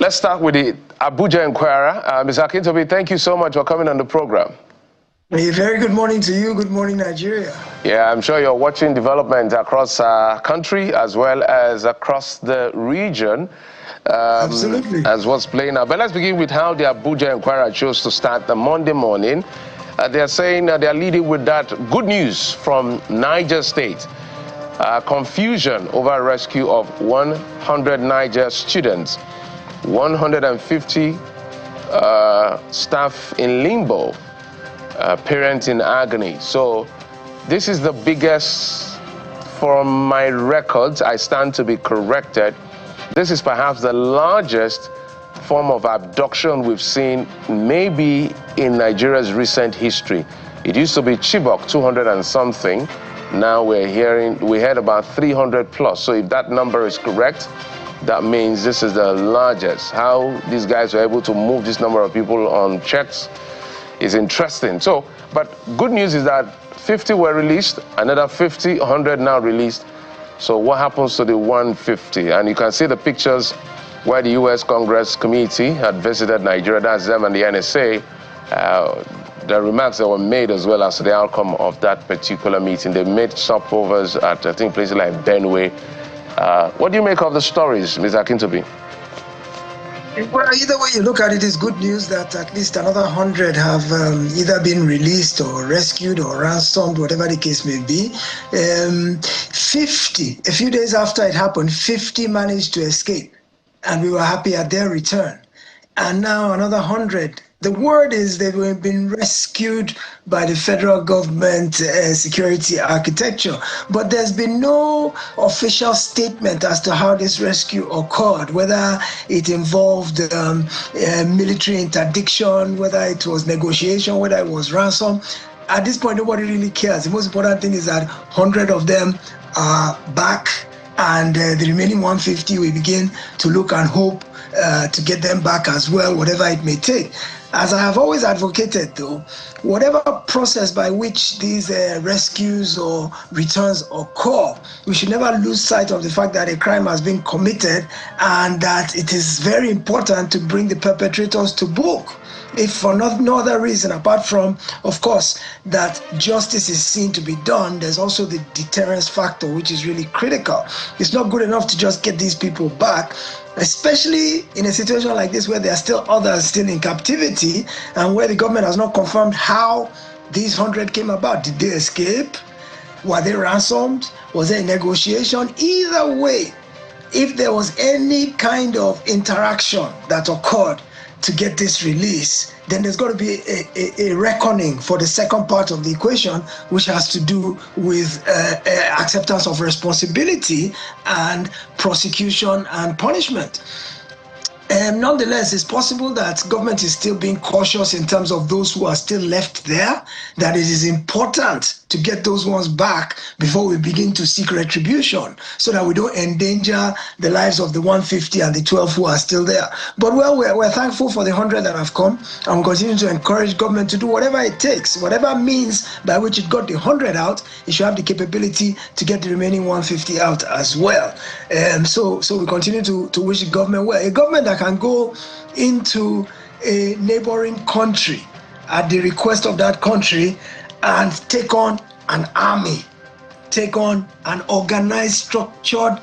let's start with the Abuja Inquirer. Mr. Akintobi, thank you so much for coming on the program. A very good morning to you. Good morning, Nigeria. Yeah, I'm sure you're watching development across our country as well as across the region. Absolutely. As what's playing out. But let's begin with how the Abuja Inquirer chose to start the Monday morning. They're saying they're leading with that good news from Niger State. Confusion over rescue of 100 Niger students, 150 staff in limbo, parents in agony. So this is the biggest, from my records, I stand to be corrected, this is perhaps the largest form of abduction we've seen maybe in Nigeria's recent history. It used to be Chibok, 200 and something. Now we heard about 300 plus. So if that number is correct, that means this is the largest. How these guys were able to move this number of people on checks is interesting. So, but good news is that 50 were released, another 50, 100 now released. So what happens to the 150? And you can see the pictures where the U.S. Congress Committee had visited Nigeria, that's them and the NSA. The remarks that were made as well as the outcome of that particular meeting. They made stopovers at, I think, places like Benin. What do you make of the stories, Ms. Akintobi? Well, either way you look at it, it's good news that at least another 100 have either been released or rescued or ransomed, whatever the case may be. 50, a few days after it happened, 50 managed to escape, and we were happy at their return. And now another 100. The word is they've been rescued by the federal government security architecture, but there's been no official statement as to how this rescue occurred, whether it involved military interdiction, whether it was negotiation, whether it was ransom. At this point, nobody really cares. The most important thing is that 100 of them are back, and the remaining 150 we begin to look and hope to get them back as well, whatever it may take. As I have always advocated, though, whatever process by which these rescues or returns occur, we should never lose sight of the fact that a crime has been committed and that it is very important to bring the perpetrators to book. If for no other reason, apart from, of course, that justice is seen to be done, there's also the deterrence factor, which is really critical. It's not good enough to just get these people back, especially in a situation like this where there are still others still in captivity and where the government has not confirmed how these 100 came about. Did they escape? Were they ransomed? Was there a negotiation? Either way, if there was any kind of interaction that occurred to get this release, then there's got to be a reckoning for the second part of the equation, which has to do with acceptance of responsibility and prosecution and punishment. Nonetheless, it's possible that government is still being cautious in terms of those who are still left there, that it is important to get those ones back before we begin to seek retribution, so that we don't endanger the lives of the 150 and the 12 who are still there. But well, we're thankful for the 100 that have come, and we continue to encourage government to do whatever it takes, whatever means by which it got the 100 out, it should have the capability to get the remaining 150 out as well. So we continue to wish the government well. A government that can go into a neighboring country at the request of that country and take on an army, take on an organized, structured,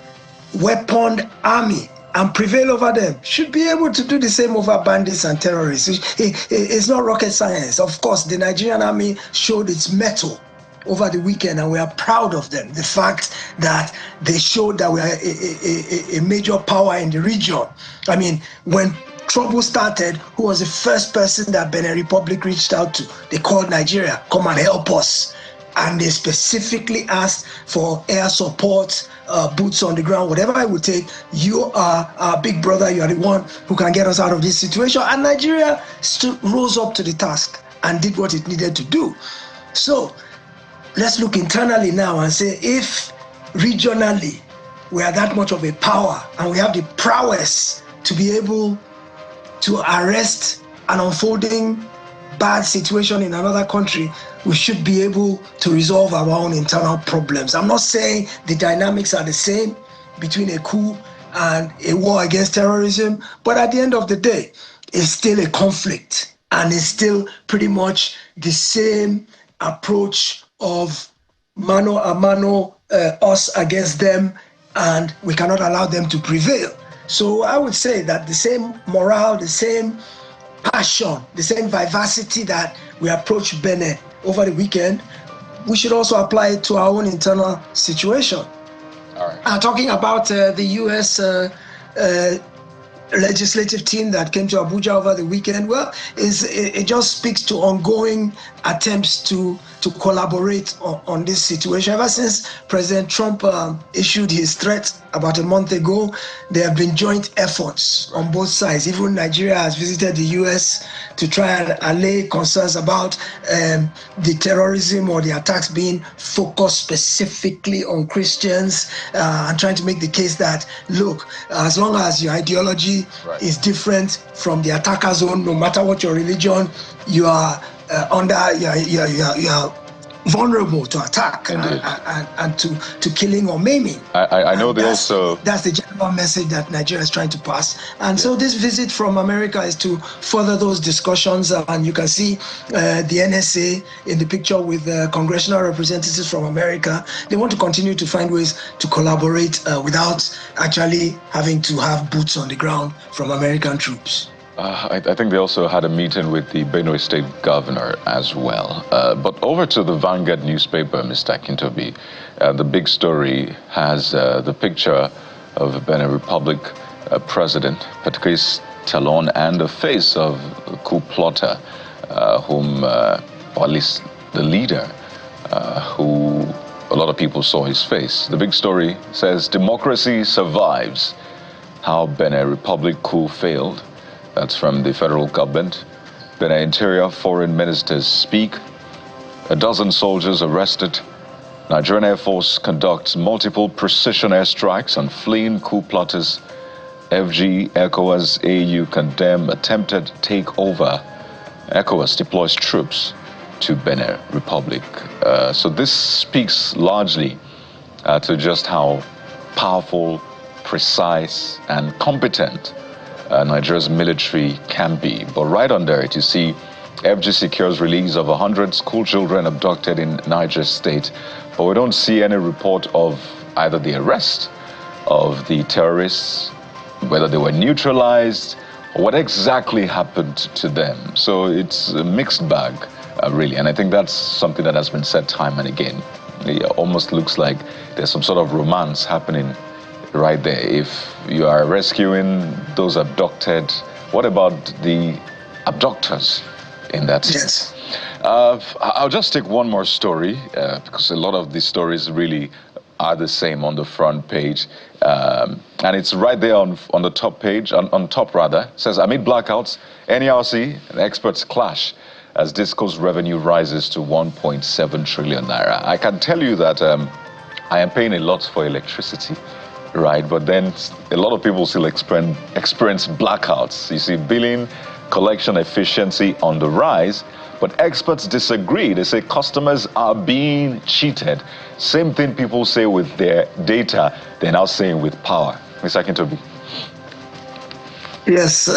weaponed army and prevail over them, should be able to do the same over bandits and terrorists. It's not rocket science. Of course, the Nigerian army showed its mettle over the weekend, and we are proud of them. The fact that they showed that we are a major power in the region. I mean, when trouble started, who was the first person that Benin Republic reached out to? They called Nigeria, come and help us. And they specifically asked for air support, boots on the ground, whatever it would take. You are our big brother, you are the one who can get us out of this situation. And Nigeria rose up to the task and did what it needed to do. So let's look internally now and say, if regionally we are that much of a power and we have the prowess to be able to arrest an unfolding bad situation in another country, we should be able to resolve our own internal problems. I'm not saying the dynamics are the same between a coup and a war against terrorism. But at the end of the day, it's still a conflict, and it's still pretty much the same approach of mano a mano, us against them, and we cannot allow them to prevail. So I would say that the same morale, the same passion, the same vivacity that we approach Benin over the weekend, we should also apply it to our own internal situation. All right. Talking about the U.S. Legislative team that came to Abuja over the weekend, well, it just speaks to ongoing attempts to collaborate on this situation. Ever since President Trump issued his threat about a month ago, there have been joint efforts on both sides. Even Nigeria has visited the U.S. to try and allay concerns about the terrorism or the attacks being focused specifically on Christians, and trying to make the case that, look, as long as your ideology is different from the attacker's own, no matter what your religion, you are you are vulnerable to attack and to killing or maiming. I know they also... That's the general message that Nigeria is trying to pass. And so this visit from America is to further those discussions. And you can see the NSA in the picture with congressional representatives from America. They want to continue to find ways to collaborate without actually having to have boots on the ground from American troops. I think they also had a meeting with the Benin State governor as well. But over to the Vanguard newspaper, Mr. Akintobi. The big story has the picture of Benin Republic President Patrice Talon and the face of a coup plotter, whom, or at least the leader, who a lot of people saw his face. The big story says, democracy survives. How Benin Republic coup failed. That's from the federal government. Benin Interior foreign ministers speak. A dozen soldiers arrested. Nigerian Air Force conducts multiple precision airstrikes on fleeing coup plotters. FG, ECOWAS, AU condemn attempted takeover. ECOWAS deploys troops to Benin Republic. So this speaks largely to just how powerful, precise, and competent Nigeria's military can be. But right under it, you see FG secures release of 100 school children abducted in Niger State. But we don't see any report of either the arrest of the terrorists, whether they were neutralized, or what exactly happened to them. So it's a mixed bag, really. And I think that's something that has been said time and again. It almost looks like there's some sort of romance happening right there. If you are rescuing those abducted, what about the abductors in that sense? Yes. I'll just take one more story because a lot of these stories really are the same on the front page. And it's right there on the top page, on top rather. It says, amid blackouts, NERC and experts clash as Disco's revenue rises to 1.7 trillion naira. I can tell you that I am paying a lot for electricity. Right, but then a lot of people still experience blackouts. You see, billing, collection efficiency on the rise, but experts disagree. They say customers are being cheated. Same thing people say with their data, they're now saying with power. Mr. Akintobi. Yes,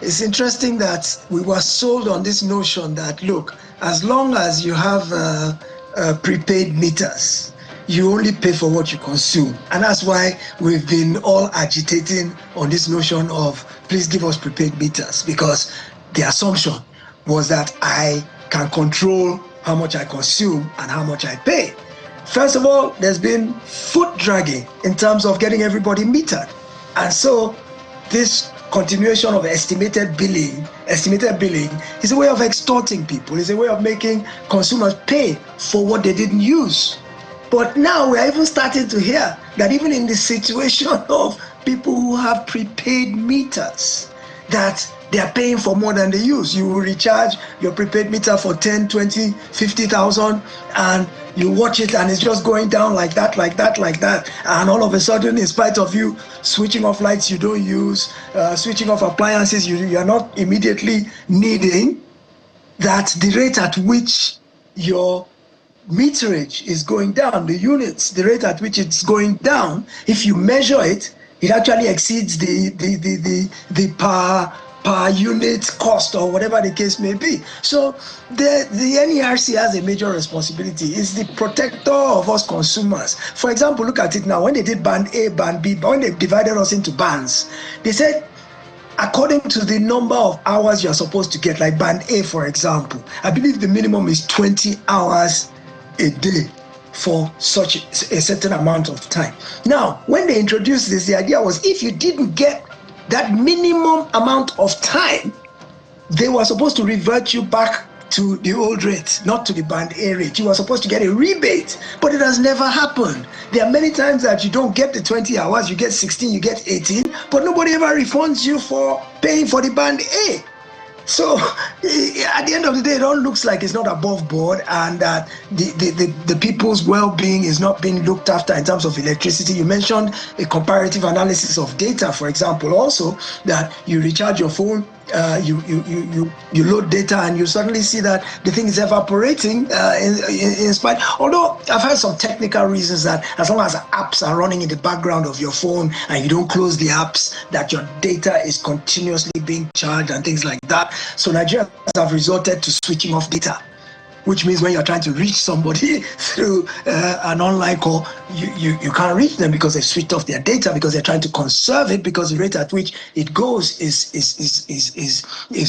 it's interesting that we were sold on this notion that, look, as long as you have prepaid meters, you only pay for what you consume. And that's why we've been all agitating on this notion of please give us prepaid meters, because the assumption was that I can control how much I consume and how much I pay. First of all, there's been foot dragging in terms of getting everybody metered. And so this continuation of estimated billing is a way of extorting people. It's a way of making consumers pay for what they didn't use. But now we're even starting to hear that even in the situation of people who have prepaid meters, that they are paying for more than they use. You will recharge your prepaid meter for 10, 20, 50,000, and you watch it and it's just going down like that. And all of a sudden, in spite of you switching off lights you don't use, switching off appliances you are not immediately needing, that the rate at which your meterage is going down, the units, the rate at which it's going down, if you measure it, it actually exceeds the per unit cost or whatever the case may be. So the NERC has a major responsibility. It's the protector of us consumers. For example, look at it now. When they did band A, band B, when they divided us into bands, they said, according to the number of hours you're supposed to get, like band A, for example, I believe the minimum is 20 hours a day for such a certain amount of time. Now, when they introduced this, the idea was if you didn't get that minimum amount of time, they were supposed to revert you back to the old rate, not to the band A rate. You were supposed to get a rebate, but it has never happened. There are many times that you don't get the 20 hours, you get 16, you get 18, but nobody ever refunds you for paying for the band A. So at the end of the day, it all looks like it's not above board, and that the people's well-being is not being looked after in terms of electricity. You mentioned a comparative analysis of data, for example, also that you recharge your phone, you load data, and you suddenly see that the thing is evaporating in spite. Although I've heard some technical reasons that as long as apps are running in the background of your phone and you don't close the apps, that your data is continuously being charged and things like that. So Nigerians have resorted to switching off data, which means when you're trying to reach somebody through an online call, you can't reach them because they've switched off their data, because they're trying to conserve it, because the rate at which it goes is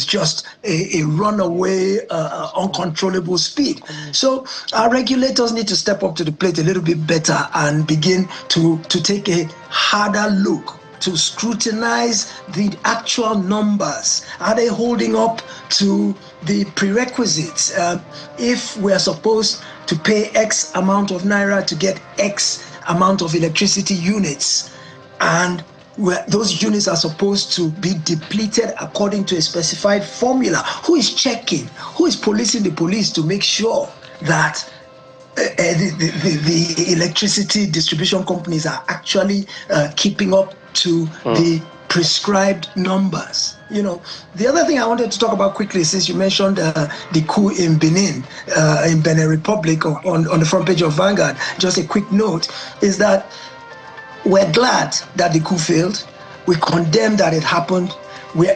just a runaway, uncontrollable speed. So our regulators need to step up to the plate a little bit better and begin to take a harder look, to scrutinize the actual numbers. Are they holding up to the prerequisites? If we are supposed to pay X amount of naira to get X amount of electricity units, and those units are supposed to be depleted according to a specified formula, who is checking? Who is policing the police to make sure that the electricity distribution companies are actually keeping up to the prescribed numbers? You know, the other thing I wanted to talk about quickly, since you mentioned the coup in Benin Republic on the front page of Vanguard, just a quick note, is that we're glad that the coup failed. We condemn that it happened. We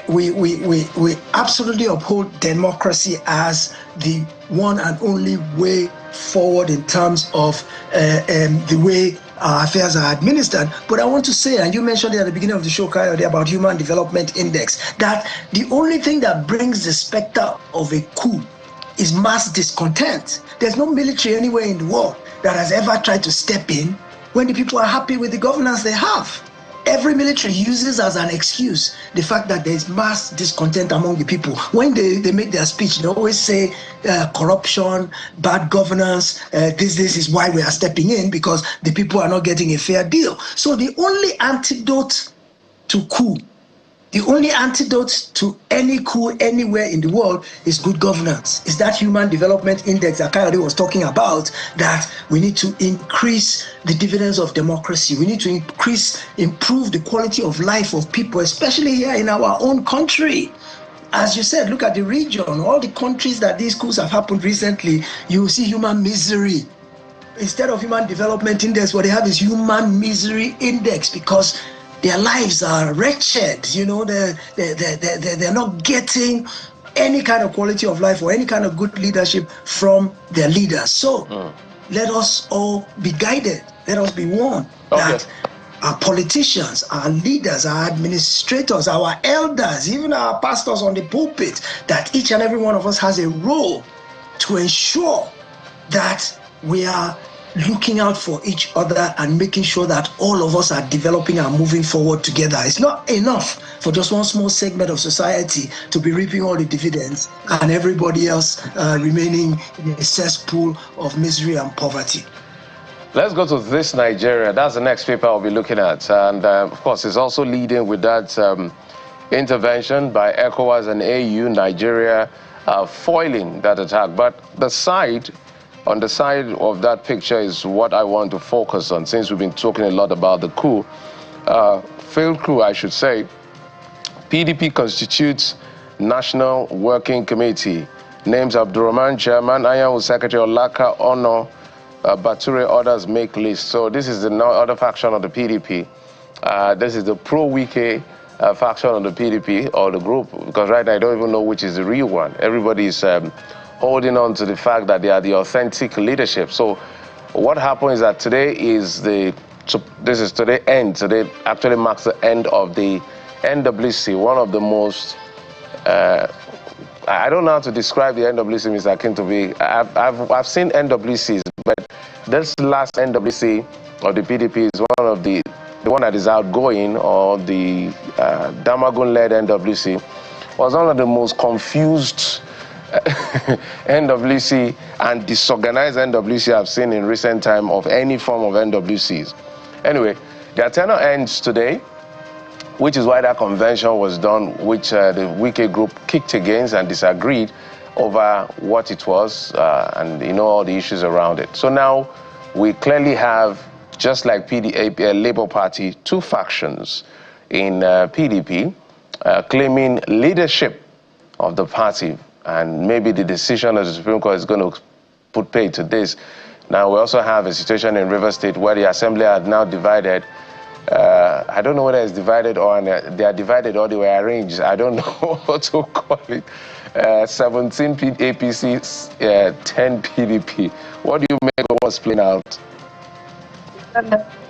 absolutely uphold democracy as the one and only way forward in terms of the way our affairs are administered. But I want to say, and you mentioned it at the beginning of the show, Kayode, about Human Development Index, that the only thing that brings the specter of a coup is mass discontent. There's no military anywhere in the world that has ever tried to step in when the people are happy with the governance they have. Every military uses as an excuse the fact that there's mass discontent among the people. When they make their speech, they always say corruption, bad governance, this is why we are stepping in, because the people are not getting a fair deal. So the only antidote to coup, the only antidote to any coup anywhere in the world is good governance. Is that Human Development Index that Kayode was talking about, that we need to increase the dividends of democracy. We need to improve the quality of life of people, especially here in our own country. As you said, look at the region, all the countries that these coups have happened recently, you see human misery. Instead of Human Development Index, what they have is Human Misery Index, because their lives are wretched. You know, they're not getting any kind of quality of life or any kind of good leadership from their leaders. So let us all be guided. Let us be warned that our politicians, our leaders, our administrators, our elders, even our pastors on the pulpit, that each and every one of us has a role to ensure that we are looking out for each other and making sure that all of us are developing and moving forward together. It's not enough for just one small segment of society to be reaping all the dividends and everybody else remaining in a cesspool of misery and poverty. Let's go to This Nigeria. That's the next paper I'll be looking at. And of course, it's also leading with that intervention by ECOWAS and AU, Nigeria foiling that attack. But on the side of that picture is what I want to focus on, since we've been talking a lot about the coup. Failed coup, I should say. PDP constitutes National Working Committee names Abdurrahman chairman, Anyanwu secretary, Olaka Ono, Bature others make list. So this is the other faction of the PDP. This is the pro-Wike faction of the PDP or the group, because right now I don't even know which is the real one. Everybody is holding on to the fact that they are the authentic leadership. So what happened is that today actually marks the end of the NWC, one of the most, I don't know how to describe the NWC, Mr. Akintobi. I've seen NWCs, but this last NWC of the PDP is one of the one that is outgoing, or the Damagun-led NWC, was one of the most confused NWC and disorganized NWC I've seen in recent time of any form of NWCs. Anyway, their tenure ends today, which is why that convention was done, which the Wike group kicked against and disagreed over what it was, and all the issues around it. So now we clearly have, just like Labour Party, two factions in PDP claiming leadership of the party, and maybe the decision of the Supreme Court is going to put pay to this. Now we also have a situation in River State where the Assembly are now divided. I don't know whether it's divided or they are divided or they were arranged. I don't know what to call it. 17 APC, 10 PDP. What do you make of what's playing out?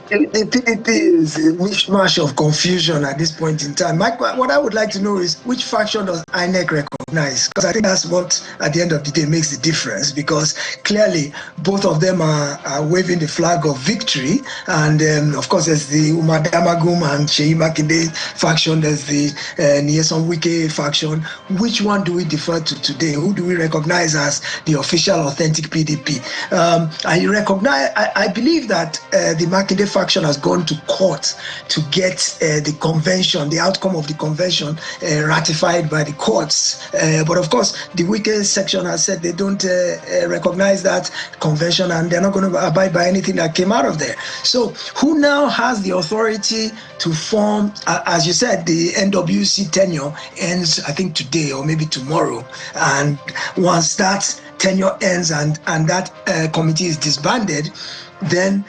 The PDP is a mishmash of confusion at this point in time. Mike, what I would like to know is which faction does INEC recognize? Because I think that's what, at the end of the day, makes the difference. Because clearly, both of them are waving the flag of victory. And of course, there's the Umar Damagum and Sheyi Makinde faction. There's the Nyesom Wike faction. Which one do we defer to today? Who do we recognize as the official, authentic PDP? I believe that the Makinde faction has gone to court to get the convention, the outcome of the convention, ratified by the courts. But of course, the Wike section has said they don't recognize that convention, and they're not going to abide by anything that came out of there. So who now has the authority to form, as you said, the NWC tenure ends, I think, today or maybe tomorrow. And once that tenure ends and that committee is disbanded, then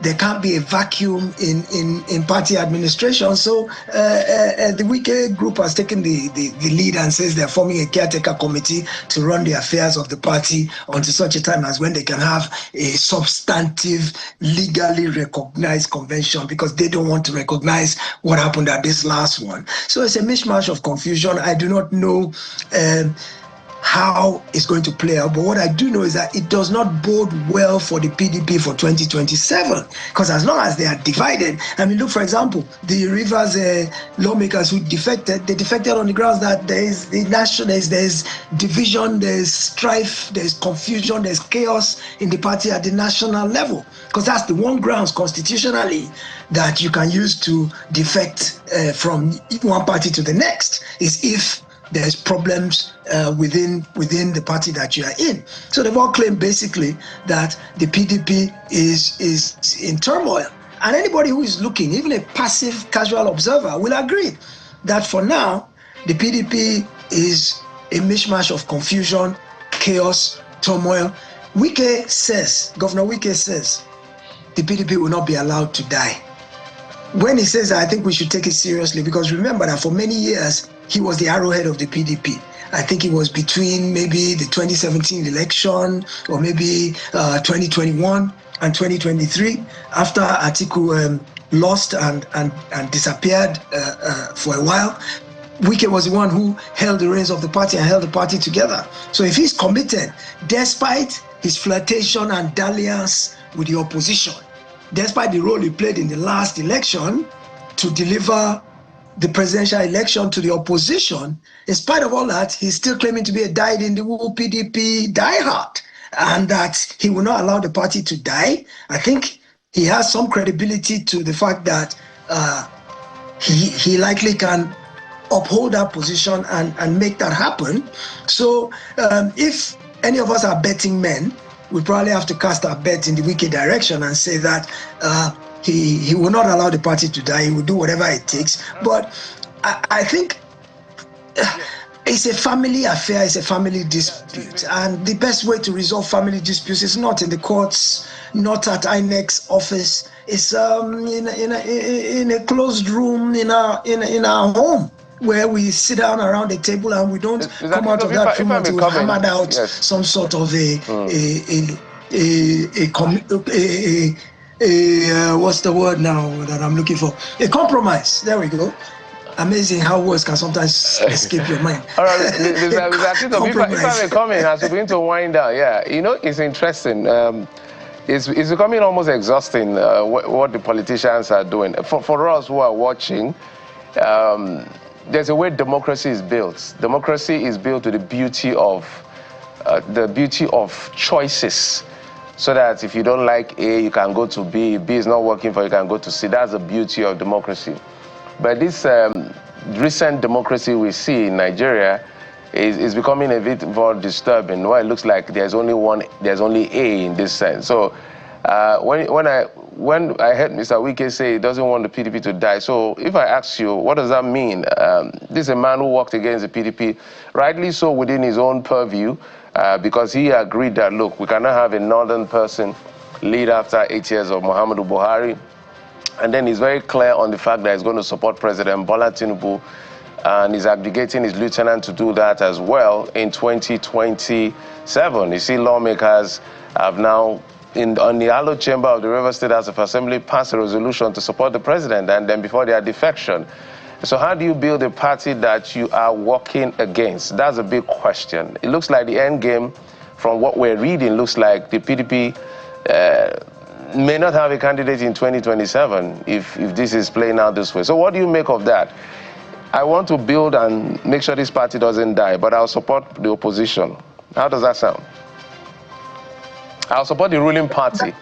there can't be a vacuum in party administration. So the Wike group has taken the lead and says they're forming a caretaker committee to run the affairs of the party until such a time as when they can have a substantive, legally recognized convention, because they don't want to recognize what happened at this last one. So it's a mishmash of confusion. I do not know how it's going to play out. But what I do know is that it does not bode well for the PDP for 2027, because as long as they are divided, I mean, look, for example, the Rivers lawmakers who defected, they defected on the grounds that there's division, there's strife, there's confusion, there's chaos in the party at the national level, because that's the one grounds constitutionally that you can use to defect from one party to the next, is if there's problems within the party that you are in. So they've all claimed basically that the PDP is in turmoil. And anybody who is looking, even a passive casual observer, will agree that for now, the PDP is a mishmash of confusion, chaos, turmoil. Governor Wike says, the PDP will not be allowed to die. When he says that, I think we should take it seriously, because remember that for many years, he was the arrowhead of the PDP. I think it was between maybe the 2017 election or maybe 2021 and 2023, after Atiku lost and disappeared for a while. Wike was the one who held the reins of the party and held the party together. So if he's committed, despite his flirtation and dalliance with the opposition, despite the role he played in the last election to deliver the presidential election to the opposition, in spite of all that, he's still claiming to be a dyed-in-the-wool PDP diehard, and that he will not allow the party to die. I think he has some credibility to the fact that he likely can uphold that position and make that happen. So if any of us are betting men, we probably have to cast our bet in the Wike direction and say that he will not allow the party to die. He will do whatever it takes. But I think It's a family affair, it's a family dispute. And the best way to resolve family disputes is not in the courts, not at INEC's office. It's in a closed room in our home, where we sit down around the table and we don't come out of that room until we've hammered out some sort of what's the word now that I'm looking for? A compromise. There we go. Amazing how words can sometimes escape your mind. All right, if I may come in, as we're going to wind down, it's interesting. It's becoming almost exhausting what the politicians are doing. For us who are watching, there's a way democracy is built. Democracy is built to the beauty of choices. So that if you don't like A, you can go to B. B is not working for you, you can go to C. That's the beauty of democracy. But this recent democracy we see in Nigeria is becoming a bit more disturbing. Well, it looks like there's only A in this sense. So when I heard Mr. Wike say he doesn't want the PDP to die, so if I ask you, what does that mean? This is a man who worked against the PDP, rightly so within his own purview, because he agreed that, look, we cannot have a northern person lead after 8 years of Muhammadu Buhari. And then he's very clear on the fact that he's going to support President Bola Tinubu, and he's abdicating his lieutenant to do that as well in 2027. You see, lawmakers have now, on the hallowed chamber of the River State House of Assembly, passed a resolution to support the president, and then before their defection. So how do you build a party that you are working against? That's a big question. It looks like the end game, from what we're reading, looks like the PDP may not have a candidate in 2027 if this is playing out this way. So what do you make of that? I want to build and make sure this party doesn't die, but I'll support the opposition. How does that sound? I'll support the ruling party.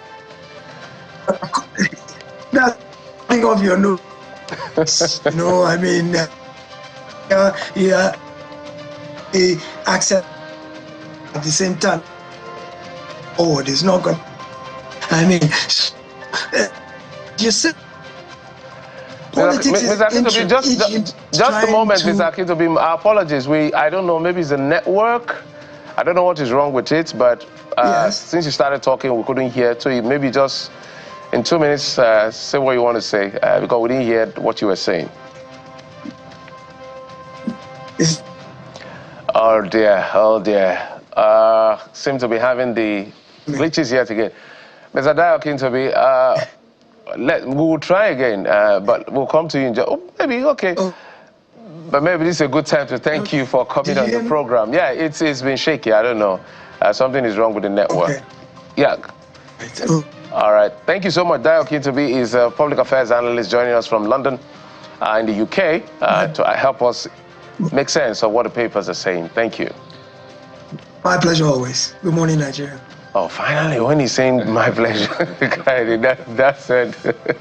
Nothing of your notes. I mean, accept at the same time. Oh, there's not going. I mean, you said politics Mr. Akintobi, just a moment, Mr. Akintobi. Our apologies. I don't know, maybe it's the network. I don't know what is wrong with it, but since you started talking, we couldn't hear. So maybe just in 2 minutes, say what you want to say, because we didn't hear what you were saying. Oh dear. Seem to be having the glitches yet again. Mr. Dayo Akintobi, we will try again, but we'll come to you in maybe, okay. But maybe this is a good time to thank you for coming on the program. Yeah, it's been shaky, I don't know. Something is wrong with the network. Okay. Yeah. All right. Thank you so much. Dayo Akintobi is a public affairs analyst joining us from London in the UK to help us make sense of what the papers are saying. Thank you. My pleasure always. Good morning, Nigeria. Oh, finally, when he's saying my pleasure, that's it.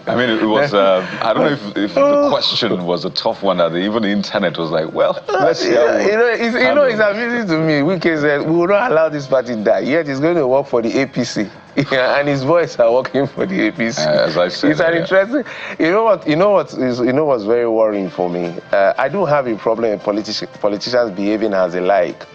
I mean, it was, I don't know if the question was a tough one, that even the internet was like, well, let's see. It's amusing to me. Wike said, we will not allow this party to die, yet he's going to work for the APC. And his boys are working for the APC. As I said. It's an interesting, you know what's very worrying for me? I do have a problem with politicians behaving as they like.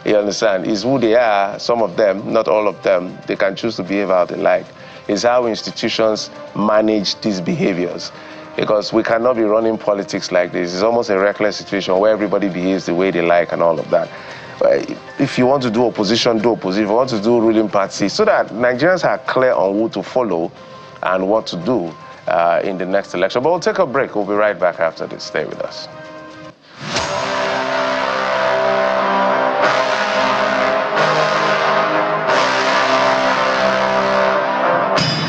You understand? It's who they are, some of them, not all of them. They can choose to behave how they like. It's how institutions manage these behaviors. Because we cannot be running politics like this. It's almost a reckless situation where everybody behaves the way they like and all of that. If you want to do opposition, do opposition. If you want to do ruling party, so that Nigerians are clear on who to follow and what to do in the next election. But we'll take a break. We'll be right back after this. Stay with us.